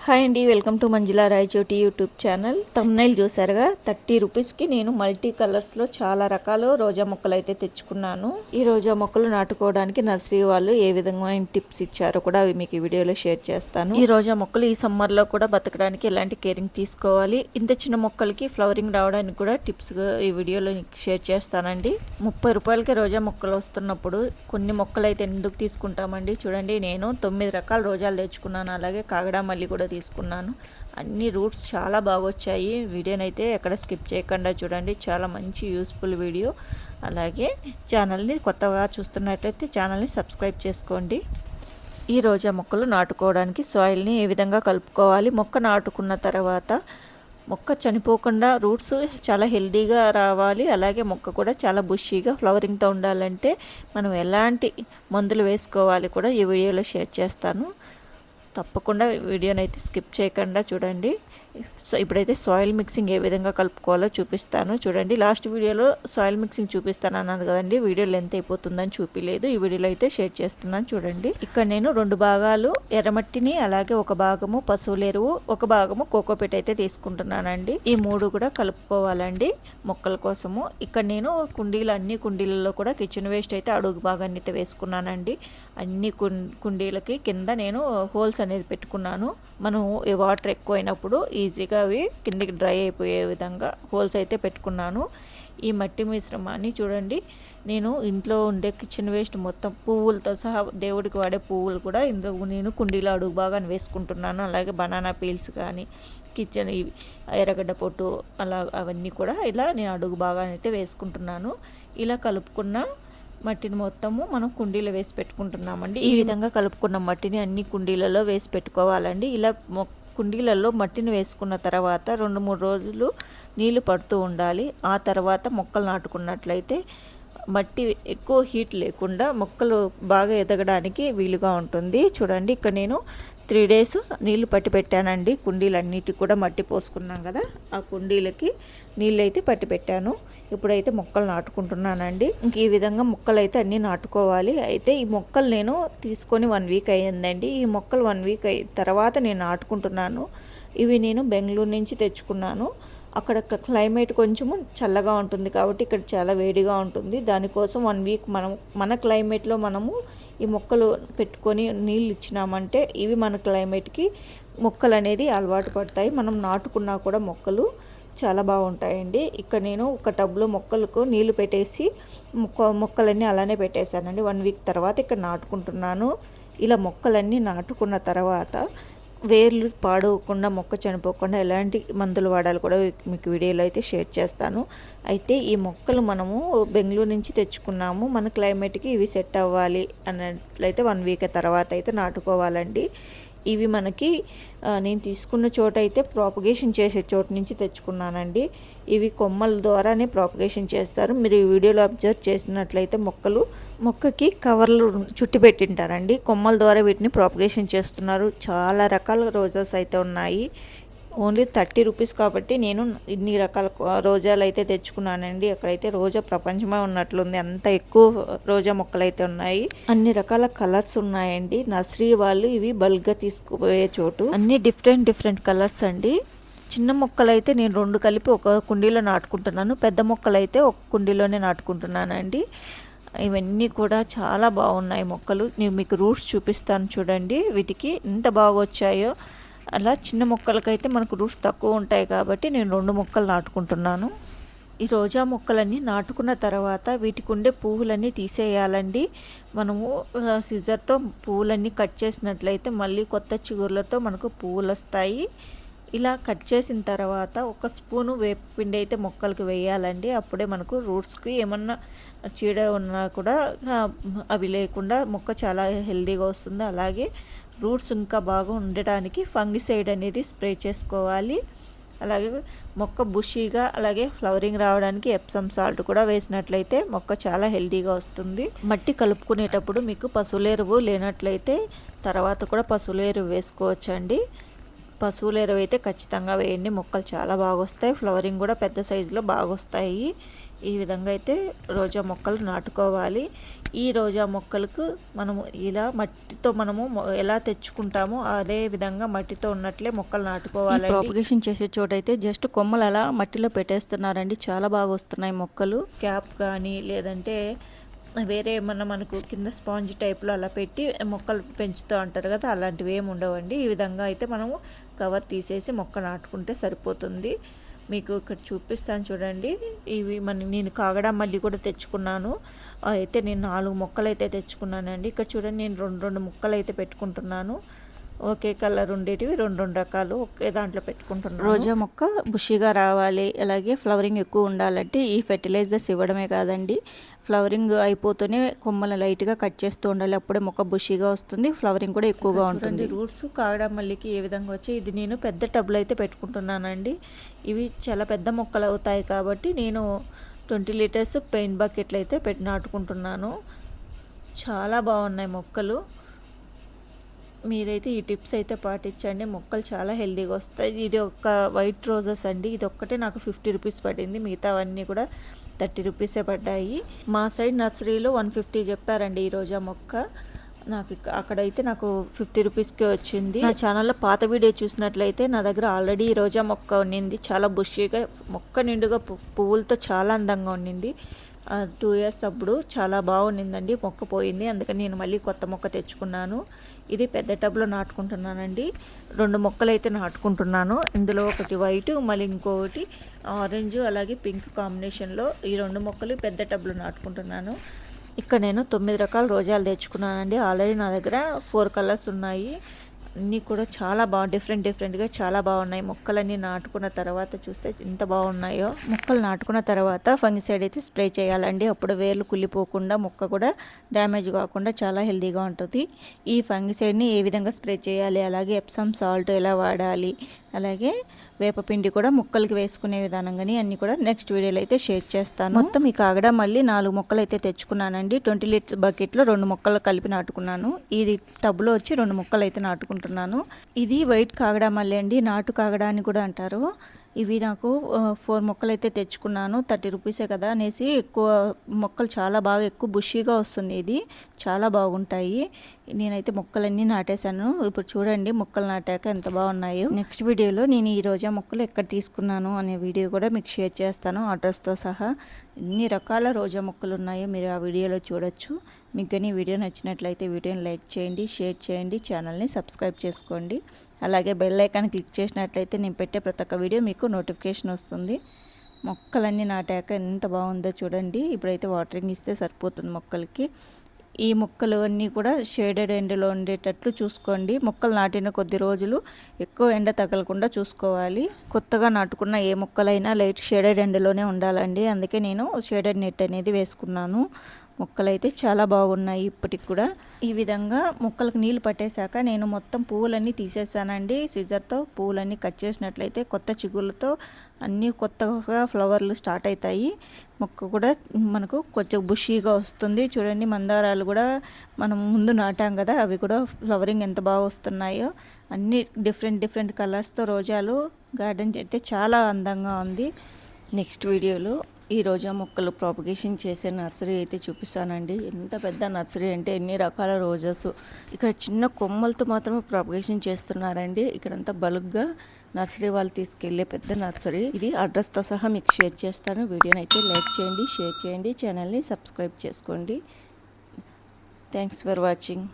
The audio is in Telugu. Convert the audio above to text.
హాయ్ అండి, welcome to Manjula Rayachoti YouTube channel. Thumbnail చూసారుగా, 30 రూపీస్కి నేను మల్టీ కలర్స్లో చాలా రకాల రోజా మొక్కలు అయితే తెచ్చుకున్నాను. ఈ రోజా మొక్కలు నాటుకోవడానికి నర్సరీ వాళ్ళు ఏ విధంగా టిప్స్ ఇచ్చారో కూడా అవి మీకు ఈ వీడియోలో షేర్ చేస్తాను. ఈ రోజా మొక్కలు ఈ సమ్మర్లో కూడా బతకడానికి ఎలాంటి కేరింగ్ తీసుకోవాలి, ఇంత చిన్న మొక్కలకి ఫ్లవరింగ్ రావడానికి కూడా టిప్స్ ఈ వీడియోలో షేర్ చేస్తానండి. 30 రూపాయలకి రోజా మొక్కలు వస్తున్నప్పుడు కొన్ని మొక్కలు అయితే ఎందుకు తీసుకుంటామండి. చూడండి, నేను 9 రకాల రోజాలు తెచ్చుకున్నాను, అలాగే కాగడా మల్లి కూడా తీసుకున్నాను. అన్ని రూట్స్ చాలా బాగా వచ్చాయి. వీడియోనైతే ఎక్కడ స్కిప్ చేయకుండా చూడండి, చాలా మంచి యూస్ఫుల్ వీడియో. అలాగే ఛానల్ని కొత్తగా చూస్తున్నట్లయితే ఛానల్ని సబ్స్క్రైబ్ చేసుకోండి. ఈ రోజా మొక్కలు నాటుకోవడానికి సాయిల్ని ఏ విధంగా కలుపుకోవాలి, మొక్క నాటుకున్న తర్వాత మొక్క చనిపోకుండా రూట్స్ చాలా హెల్దీగా రావాలి, అలాగే మొక్క కూడా చాలా బుషీగా ఫ్లవరింగ్తో ఉండాలంటే మనం ఎలాంటి మందులు వేసుకోవాలి కూడా ఈ వీడియోలో షేర్ చేస్తాను. తప్పకుండా వీడియోని అయితే స్కిప్ చేయకుండా చూడండి. సో ఇప్పుడైతే సాయిల్ మిక్సింగ్ ఏ విధంగా కలుపుకోవాలో చూపిస్తాను. చూడండి, లాస్ట్ వీడియోలో సాయిల్ మిక్సింగ్ చూపిస్తాను అన్నాను కదండి, వీడియో లెంత్ అయిపోతుందని చూపిలేదు. ఈ వీడియోలో అయితే షేర్ చేస్తున్నాను. చూడండి, ఇక్కడ నేను 2 భాగాలు ఎర్రమట్టిని, అలాగే ఒక భాగము పశువుల ఎరువు, ఒక భాగము కోకోపీట్ అయితే తీసుకుంటున్నానండి. ఈ 3 కూడా కలుపుకోవాలండి మొక్కల కోసము. ఇక్కడ నేను అన్ని కుండీలలో కూడా కిచెన్ వేస్ట్ అయితే అడుగు భాగాన్ని అయితే వేసుకున్నానండి. అన్ని కుండీలకి కింద నేను హోల్స్ అనేది పెట్టుకున్నాను. మనం ఈ వాటర్ ఎక్కువైనప్పుడు ఈజీగా అవి కిందికి డ్రై అయిపోయే విధంగా హోల్స్ అయితే పెట్టుకున్నాను. ఈ మట్టి మిశ్రమాన్ని చూడండి, నేను ఇంట్లో ఉండే కిచెన్ వేస్ట్ మొత్తం పువ్వులతో సహా దేవుడికి వాడే పువ్వులు కూడా ఇందులో నేను కుండీలో అడుగు బాగానే వేసుకుంటున్నాను. అలాగే బనానా పీల్స్ కానీ కిచెన్ ఎర్రగడ్డ పొట్టు అలా అవన్నీ కూడా ఇలా నేను అడుగు బాగానే అయితే వేసుకుంటున్నాను. ఇలా కలుపుకున్న మట్టిని మొత్తము మనం కుండీలో వేసి పెట్టుకుంటున్నామండి. ఈ విధంగా కలుపుకున్న మట్టిని అన్ని కుండీలలో వేసి పెట్టుకోవాలండి. ఇలా కుండీలలో మట్టిని వేసుకున్న తర్వాత 2-3 రోజులు నీళ్లు పడుతూ ఉండాలి. ఆ తర్వాత మొక్కలు నాటుకున్నట్లయితే మట్టి ఎక్కువ హీట్ లేకుండా మొక్కలు బాగా ఎదగడానికి వీలుగా ఉంటుంది. చూడండి, ఇక్కడ నేను 3 days నీళ్లు పట్టి పెట్టానండి. కుండీలన్నిటికి కూడా మట్టి పోసుకున్నాం కదా, ఆ కుండీలకి నీళ్ళు అయితే పట్టి పెట్టాను. ఇప్పుడైతే మొక్కలు నాటుకుంటున్నానండి. ఇంక ఈ విధంగా మొక్కలు అయితే అన్నీ నాటుకోవాలి. అయితే ఈ మొక్కలు నేను తీసుకొని 1 week అయ్యిందండి. ఈ మొక్కలు 1 week తర్వాత నేను నాటుకుంటున్నాను. ఇవి నేను బెంగళూరు నుంచి తెచ్చుకున్నాను. అక్కడ క్లైమేట్ కొంచెము చల్లగా ఉంటుంది కాబట్టి ఇక్కడ చాలా వేడిగా ఉంటుంది. దానికోసం 1 week మన క్లైమేట్లో మనము ఈ మొక్కలు పెట్టుకొని నీళ్ళు ఇచ్చినామంటే ఇవి మన క్లైమేట్కి మొక్కలు అనేది అలవాటు పడతాయి. మనం నాటుకున్నా కూడా మొక్కలు చాలా బాగుంటాయండి. ఇక్కడ నేను ఒక టబ్లో మొక్కలకు నీళ్లు పెట్టేసి మొక్కలన్నీ అలానే పెట్టేశానండి. 1 week తర్వాత ఇక్కడ నాటుకుంటున్నాను. ఇలా మొక్కలన్నీ నాటుకున్న తర్వాత వేర్లు పాడవకుండా మొక్క చనిపోకుండా ఎలాంటి మందులు వాడాలి కూడా మీకు వీడియోలో అయితే షేర్ చేస్తాను. అయితే ఈ మొక్కలు మనము బెంగళూరు నుంచి తెచ్చుకున్నాము. మన క్లైమేట్కి ఇవి సెట్ అవ్వాలి అన్నట్లయితే 1 week తర్వాత అయితే నాటుకోవాలండి. ఇవి మనకి నేను తీసుకున్న చోట అయితే ప్రాపగేషన్ చేసే చోటు నుంచి తెచ్చుకున్నానండి. ఇవి కొమ్మల ద్వారానే ప్రాపగేషన్ చేస్తారు. మీరు ఈ వీడియోలో అబ్జర్వ్ చేసినట్లయితే మొక్కకి కవర్లు చుట్టి పెట్టింటారండి. కొమ్మల ద్వారా వీటిని ప్రాపగేషన్ చేస్తున్నారు. చాలా రకాల రోజాస్ అయితే ఉన్నాయి. ఓన్లీ 30 రూపీస్ కాబట్టి నేను ఇన్ని రకాల రోజాలు అయితే తెచ్చుకున్నానండి. అక్కడైతే రోజా ప్రపంచమే ఉన్నట్లుంది, అంత ఎక్కువ రోజా మొక్కలు అయితే ఉన్నాయి. అన్ని రకాల కలర్స్ ఉన్నాయండి. నర్సరీ వాళ్ళు ఇవి బల్క్గా తీసుకుపోయే చోటు. అన్ని డిఫరెంట్ కలర్స్ అండి. చిన్న మొక్కలు అయితే నేను 2 కలిపి ఒక కుండీలో నాటుకుంటున్నాను. పెద్ద మొక్కలు అయితే ఒక కుండీలోనే నాటుకుంటున్నానండి. ఇవన్నీ కూడా చాలా బాగున్నాయి మొక్కలు. నేను మీకు రూట్స్ చూపిస్తాను చూడండి, వీటికి ఎంత బాగా వచ్చాయో. అలా చిన్న మొక్కలకైతే మనకు రూట్స్ తక్కువ ఉంటాయి కాబట్టి నేను 2 మొక్కలు నాటుకుంటున్నాను. ఈ రోజా మొక్కలన్నీ నాటుకున్న తర్వాత వీటికి ఉండే పువ్వులన్నీ తీసేయాలండి. మనము సిజర్తో పువ్వులన్నీ కట్ చేసినట్లయితే మళ్ళీ కొత్త చిగుర్లతో మనకు పువ్వులు వస్తాయి. ఇలా కట్ చేసిన తర్వాత 1 స్పూను వేపపిండి అయితే మొక్కలకి వేయాలండి. అప్పుడే మనకు రూట్స్కి ఏమన్నా చీడ ఉన్నా కూడా అవి లేకుండా మొక్క చాలా హెల్తీగా వస్తుంది. అలాగే రూట్స్ ఇంకా బాగా ఉండడానికి ఫంగిసైడ్ అనేది స్ప్రే చేసుకోవాలి. అలాగే మొక్క బుషీగా అలాగే ఫ్లవరింగ్ రావడానికి ఎప్సమ్ సాల్ట్ కూడా వేసినట్లయితే మొక్క చాలా హెల్తీగా వస్తుంది. మట్టి కలుపుకునేటప్పుడు మీకు పశువుల ఎరువు లేనట్లయితే తర్వాత కూడా పశువుల ఎరువు వేసుకోవచ్చండి. పశువుల ఎరువు అయితే ఖచ్చితంగా వేయండి, మొక్కలు చాలా బాగా వస్తాయి. ఫ్లవరింగ్ కూడా పెద్ద సైజులో బాగా వస్తాయి. ఈ విధంగా అయితే రోజా మొక్కలు నాటుకోవాలి. ఈ రోజా మొక్కలకు మనము ఇలా మట్టితో మనము ఎలా తెచ్చుకుంటామో అదే విధంగా మట్టితో ఉన్నట్లే మొక్కలు నాటుకోవాలి. ప్రాపగేషన్ చేసే చోట అయితే జస్ట్ కొమ్మలు అలా మట్టిలో పెట్టేస్తున్నారండి. చాలా బాగా వస్తున్నాయి మొక్కలు. క్యాప్ కానీ లేదంటే వేరే ఏమన్నా మనకు కింద స్పాంజ్ టైప్లో అలా పెట్టి మొక్కలు పెంచుతూ ఉంటారు కదా, అలాంటివి ఏమి ఉండవండి. ఈ విధంగా అయితే మనము కవర్ తీసేసి మొక్క నాటుకుంటే సరిపోతుంది. మీకు ఇక్కడ చూపిస్తాను చూడండి. ఇవి నేను కాగడా మల్లి కూడా తెచ్చుకున్నాను. అయితే నేను 4 మొక్కలు అయితే తెచ్చుకున్నానండి. ఇక్కడ చూడండి, నేను 2 మొక్కలు అయితే పెట్టుకుంటున్నాను. ఒకే కలర్ ఉండేటివి 2 రకాలు ఒకే దాంట్లో పెట్టుకుంటున్నాను. రోజా మొక్క బుషిగా రావాలి, అలాగే ఫ్లవరింగ్ ఎక్కువ ఉండాలంటే ఈ ఫెర్టిలైజర్స్ ఇవ్వడమే కాదండి, ఫ్లవరింగ్ అయిపోతూనే కొమ్మలు లైట్గా కట్ చేస్తూ ఉండాలి. అప్పుడే మొక్క బుషిగా వస్తుంది, ఫ్లవరింగ్ కూడా ఎక్కువగా ఉంటుంది. రూట్స్ కాగడా మల్లికి ఏ విధంగా వచ్చాయి. ఇది నేను పెద్ద టబ్లో అయితే పెట్టుకుంటున్నానండి. ఇవి చాలా పెద్ద మొక్కలు అవుతాయి కాబట్టి నేను 20 లీటర్స్ పెయింట్ బకెట్లు అయితే నాటుకుంటున్నాను. చాలా బాగున్నాయి మొక్కలు. మీరైతే ఈ టిప్స్ అయితే పాటించండి, మొక్కలు చాలా హెల్తీగా వస్తాయి. ఇది ఒక వైట్ రోజెస్ అండి, ఇది ఒక్కటే నాకు 50 రూపీస్ పడింది, మిగతావన్నీ కూడా 30 రూపీసే పడ్డాయి. మా సైడ్ నర్సరీలో 150 చెప్పారండి ఈ రోజా మొక్క. అక్కడైతే నాకు 50 రూపీస్కే వచ్చింది. నా ఛానల్లో పాత వీడియో చూసినట్లయితే నా దగ్గర ఆల్రెడీ ఈ రోజా మొక్క ఉన్నింది. చాలా బుషీగా మొక్క నిండుగా పువ్వులతో చాలా అందంగా ఉన్నింది. 2 ఇయర్స్ అప్పుడు చాలా బాగుండిందండి. మొక్క పోయింది, అందుకని నేను మళ్ళీ కొత్త మొక్క తెచ్చుకున్నాను. ఇది పెద్ద టబ్లో నాటుకుంటున్నానండి. 2 మొక్కలు అయితే నాటుకుంటున్నాను. ఇందులో ఒకటి వైట్, మళ్ళీ ఇంకొకటి ఆరెంజ్ అలాగే పింక్ కాంబినేషన్లో ఈ 2 మొక్కలు పెద్ద టబ్లో నాటుకుంటున్నాను. ఇక్కడ నేను 9 రకాల రోజాలు తెచ్చుకున్నానండి. ఆల్రెడీ నా దగ్గర 4 కలర్స్ ఉన్నాయి. అన్నీ కూడా చాలా డిఫరెంట్గా చాలా బాగున్నాయి. మొక్కలన్నీ నాటుకున్న తర్వాత చూస్తే ఎంత బాగున్నాయో. మొక్కలు నాటుకున్న తర్వాత ఫంగిసైడ్ అయితే స్ప్రే చేయాలండి. అప్పుడు వేర్లు కుళ్ళిపోకుండా మొక్క కూడా డ్యామేజ్ కాకుండా చాలా హెల్తీగా ఉంటుంది. ఈ ఫంగిసైడ్ని ఏ విధంగా స్ప్రే చేయాలి, అలాగే ఎప్సమ్ సాల్ట్ ఎలా వాడాలి, అలాగే వేపపిండి కూడా మొక్కలకి వేసుకునే విధానంగాని అన్నీ కూడా నెక్స్ట్ వీడియోలో అయితే షేర్ చేస్తాను. మొత్తం ఈ కాగడా మళ్ళీ 4 మొక్కలు అయితే తెచ్చుకున్నానండి. 20 లీటర్ బకెట్లో 2 మొక్కలు కలిపి నాటుకున్నాను. ఇది టబ్లో వచ్చి 2 మొక్కలు అయితే నాటుకుంటున్నాను. ఇది వైట్ కాగడా మళ్ళీ అండి, నాటు కాగడా అని కూడా అంటారు. ఇవి నాకు 4 మొక్కలు అయితే తెచ్చుకున్నాను. 30 రూపీసే కదా అనేసి ఎక్కువ మొక్కలు చాలా బాగా ఎక్కువ బుషీగా వస్తుంది. ఇది చాలా బాగుంటాయి. నేనైతే మొక్కలన్నీ నాటేశాను. ఇప్పుడు చూడండి మొక్కలు నాటాక ఎంత బాగున్నాయో. నెక్స్ట్ వీడియోలో నేను ఈ రోజా మొక్కలు ఎక్కడ తీసుకున్నాను అనే వీడియో కూడా మీకు షేర్ చేస్తాను, అడ్రస్తో సహా. ఎన్ని రకాల రోజా మొక్కలు ఉన్నాయో మీరు ఆ వీడియోలో చూడొచ్చు. మీకు కానీ వీడియో నచ్చినట్లయితే వీడియోని లైక్ చేయండి, షేర్ చేయండి, ఛానల్ని సబ్స్క్రైబ్ చేసుకోండి. అలాగే బెల్ ఐకాన్ క్లిక్ చేసినట్లయితే నేను పెట్టే ప్రతి ఒక్క వీడియో మీకు నోటిఫికేషన్ వస్తుంది. మొక్కలన్నీ నాటాక ఎంత బాగుందో చూడండి. ఇప్పుడైతే వాటరింగ్ ఇస్తే సరిపోతుంది మొక్కలకి. ఈ మొక్కలు అన్నీ కూడా షేడెడ్ ఎండలో ఉండేటట్లు చూసుకోండి. మొక్కలు నాటిన కొద్ది రోజులు ఎక్కువ ఎండ తగలకుండా చూసుకోవాలి. కొత్తగా నాటుకున్న ఏ మొక్కలైనా లైట్ షేడెడ్ ఎండలోనే ఉండాలండి. అందుకే నేను షేడెడ్ నెట్ అనేది వేసుకున్నాను. మొక్కలైతే చాలా బాగున్నాయి ఇప్పటికి కూడా. ఈ విధంగా మొక్కలకు నీళ్ళు పట్టేశాక నేను మొత్తం పువ్వులన్నీ తీసేసానండి. సిజర్తో పువ్వులన్నీ కట్ చేసినట్లయితే కొత్త చిగుళ్ళతో అన్నీ కొత్తగా ఫ్లవర్లు స్టార్ట్ అవుతాయి. మొక్క కూడా మనకు కొంచెం బుషీగా వస్తుంది. చూడండి మందారాలు కూడా మనం ముందు నాటాం కదా, అవి కూడా ఫ్లవరింగ్ ఎంత బాగా వస్తున్నాయో. అన్నీ డిఫరెంట్ కలర్స్తో రోజాలు గార్డెన్ అయితే చాలా అందంగా ఉంది. నెక్స్ట్ వీడియోలో ఈ రోజా మొక్కలు ప్రాపగేషన్ చేసే నర్సరీ అయితే చూపిస్తానండి. ఎంత పెద్ద నర్సరీ అంటే ఎన్ని రకాల రోజెస్. ఇక్కడ చిన్న కొమ్మలతో మాత్రమే ప్రాపగేషన్ చేస్తున్నారండి. ఇక్కడంతా బల్క్గా నర్సరీ వాళ్ళు తీసుకెళ్లే పెద్ద నర్సరీ. ఇది అడ్రస్తో సహా మీకు షేర్ చేస్తాను. వీడియోని అయితే లైక్ చేయండి, షేర్ చేయండి, ఛానల్ని సబ్స్క్రైబ్ చేసుకోండి. Thanks for watching.